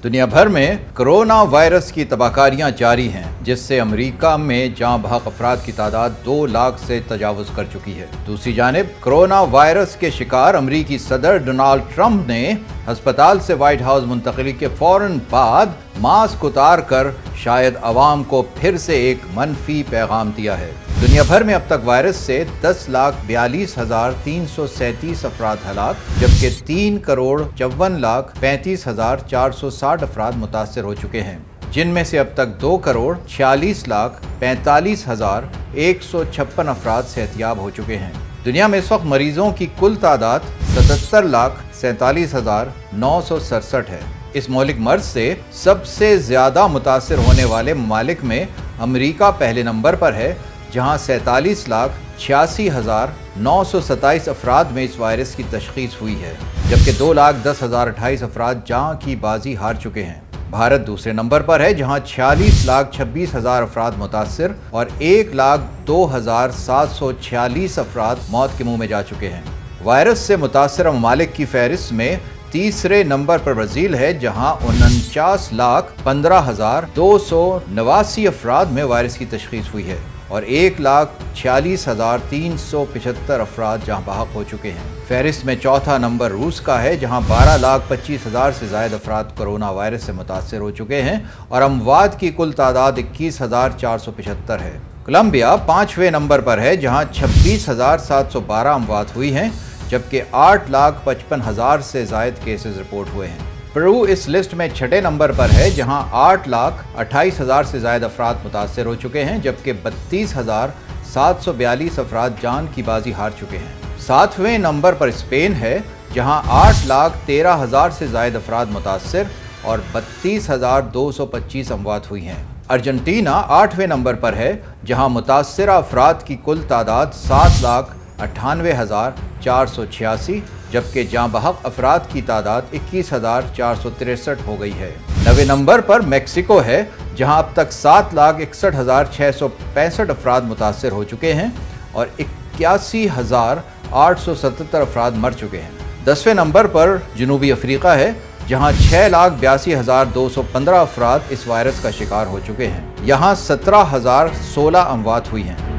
दुनिया भर में कोरोना वायरस की तबाहकारियां जारी हैं, जिससे अमेरिका में जाँ बहक अफराद की तादाद 2 लाख से तजावुज कर चुकी है। दूसरी जानिब कोरोना वायरस के शिकार अमेरिकी सदर डोनाल्ड ट्रंप ने अस्पताल से व्हाइट हाउस मुंतकिली के फौरन बाद मास्क उतार कर शायद अवाम को फिर से एक मनफी पैगाम दिया है। दुनिया भर में अब तक वायरस से 10,42,337 अफराद हलाक, जबकि 3,54,35,460 अफराद मुतासर हो चुके हैं, जिनमें से अब तक 2,46,45,156 अफराद सेहतियाब हो चुके हैं। दुनिया में इस वक्त मरीजों की कुल तादाद 77,47,967 है। इस मौलिक मर्ज से सबसे ज्यादा मुतासर होने वाले ममालिक में अमेरिका पहले नंबर पर है, जहां 47,86,927 अफराद में इस वायरस की तशखीस हुई है, जबकि 2,10,028 अफराद जान की बाजी हार चुके हैं। भारत दूसरे नंबर पर है, जहां 46,26,000 अफराद मुतासर और 1,02,746 अफराद मौत के मुंह में जा चुके हैं। वायरस से मुतासर ममालिक की फहरिस्त में तीसरे नंबर पर ब्राज़ील है, जहां 49,15,289 अफराद में वायरस की तशखीस हुई है और 1,46,375 अफराद जहां बहक हो चुके हैं। फहरिस्त में चौथा नंबर रूस का है, जहां 12,25,000 से ज़ायद अफराद कोरोना वायरस से मुतासर हो चुके हैं और अमवात की कुल तादाद 21,475 है। कोलंबिया 5वें नंबर पर है, जहां 26,712 अमवात हुई हैं, जबकि 8,55,000 से ज़ायद केसेस रिपोर्ट हुए हैं। पेरू इस लिस्ट में 6ठे नंबर पर है, जहां 8,28,000 से ज़ायद अफराद मुतासर हो चुके हैं, जबकि 32,742 अफराद जान की बाजी हार चुके हैं। 7वें नंबर पर स्पेन है, जहां 8,13,000 से ज़ायद अफराद मुतासर और 32,225 अमवात हुई हैं। अर्जेंटीना 8वें नंबर पर है, जहां मुतासर अफराद की कुल तादाद 7,98,486, जबकि जाँ बहक अफराद की तादाद 21,463 हो गई है। 9वें नंबर पर मेक्सिको है, जहां अब तक 7,61,665 अफराद मुतासर हो चुके हैं और 81,877 अफराद मर चुके हैं। 10वें नंबर पर जनूबी अफ्रीका है, जहां 6,82,215 अफराद इस वायरस का शिकार हो चुके हैं। यहाँ 17,016 अमवात हुई हैं।